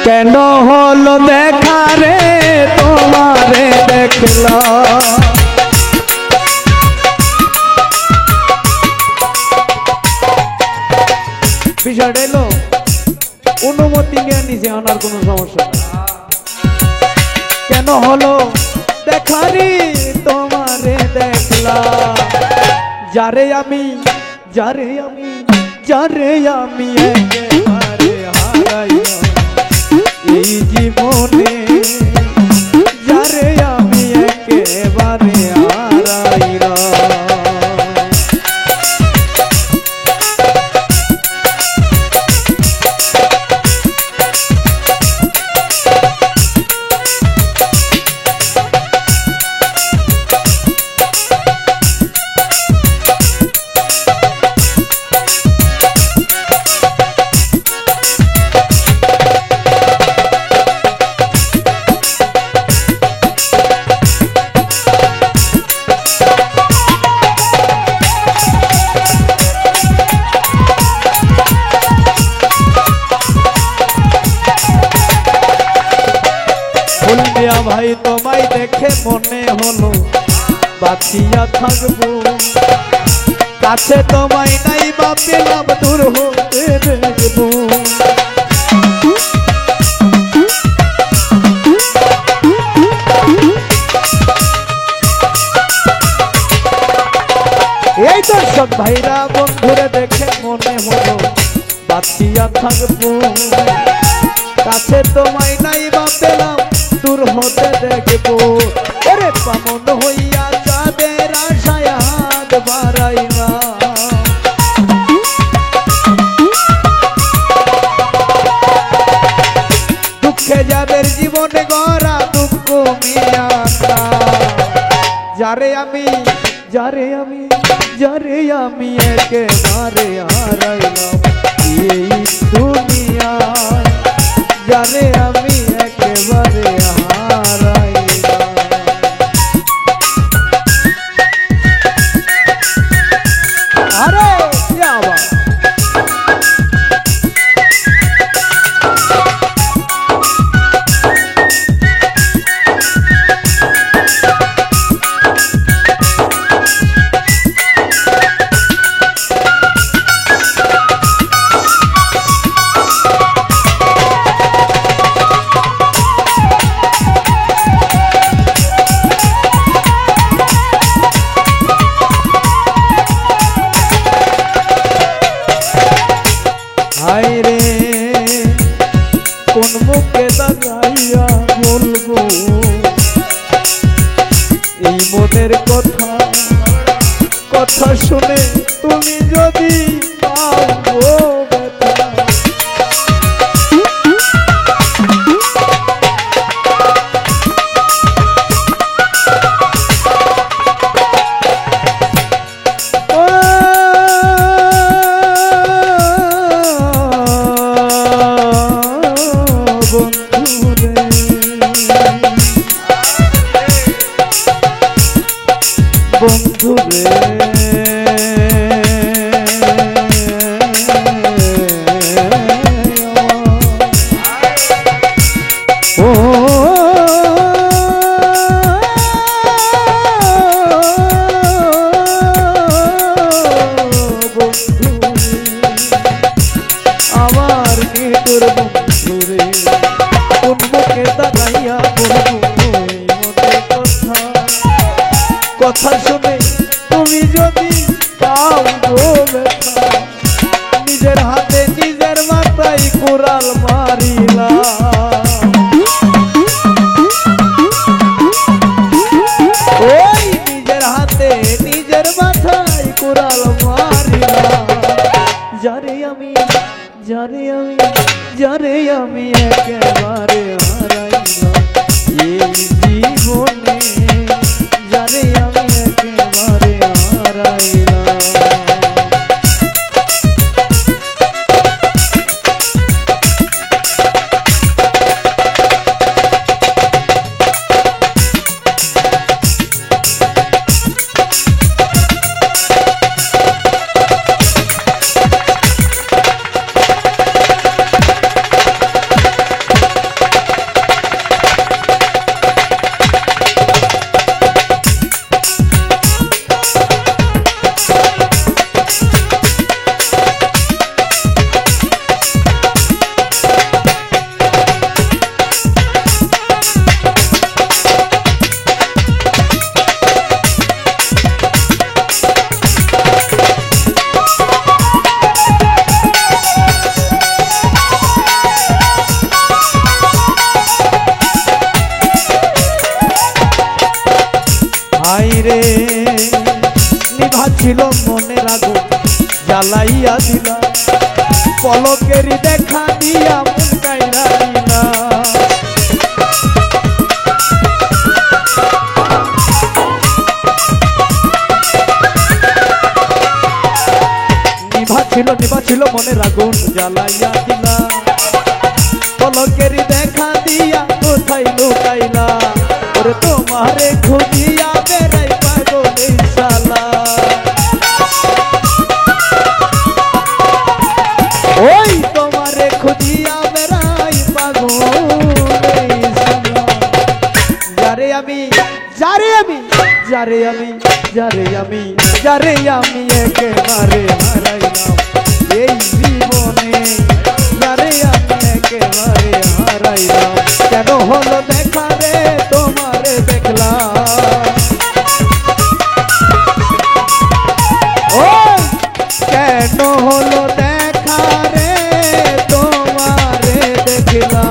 কেন হলো দেখা রে তোমারে দেখলাম। বিষয়টা এলো অনুমতি নিয়ে নিজে আনার কোনো সমস্যা নেই। কেন হলো দেখা রে তোমারে দেখলাম, যারে আমি একেবারে হারাইলাম এই জীবনে, যারে আমি একেবারে হারাইলাম। ভাই তোমায় দেখে মনে হলো বাঁচিয়া থাকবো, কাছে তোমায় নাই বা পেলাম দূর হতে দেখবো। এই দর্শক ভাইরা বন্ধুরে দেখে মনে হলো বাঁচিয়া থাকবো, কাছে তোমায় নাই বা পেলাম দূর হতে দেখবো। ওরে পামন হইয়া যাদের আশায় হাত বাড়াইবা, দুঃখে যাদের জীবনে গড়া দুঃখ মিয়া না, যারে আমি একেবারে হারাইলাম এই দুনিয়ায়, যারে আমি একেবারে হারাইলাম। আরে যাবা রে কোন মুখে দাঁড়াইয়া বলবো এই মনের কথা, কথা শুনে তুমি যদি পাও ব্যথা। বন্ধুরে ও আমার নিকর বন্ধুরে কোন মুখে দাঁড়াইয়া বলবো এই মনের কথা, কথা শুনে তুমি যদি পাও ব্যথা, নিজের হাতে নিজের মাথায় কুড়াল মারিলা, ওই নিজের হাতে নিজের মাথায় কুড়াল মারিলা, যারে আমি একেবারে হারাইলাম এই জীবনে, যারে আমি একেবারে হারাইলাম। জ্বালাইয়া দিলা পলকেরই দেখা দিয়া মন কাইরা দিলা নিভা ছিল মনের আগুন জ্বালাইয়া দিলা পলকেরই দেখা দিয়া কোথায় লুকাইলা ওরে তোমারে খুঁজিয়া বেড়াই পাগল এই শালা ওই তোমারে খুঁজিয়া বেড়াই পাগল এই শালা যারে আমি একেবারে হারাইলাম এই জীবনে যারে আমি একেবারে হারাইলাম কেন হলো দেখা রে তোমারে দেখলাম ও কেন হলো দেখা রে তোমারে দেখলাম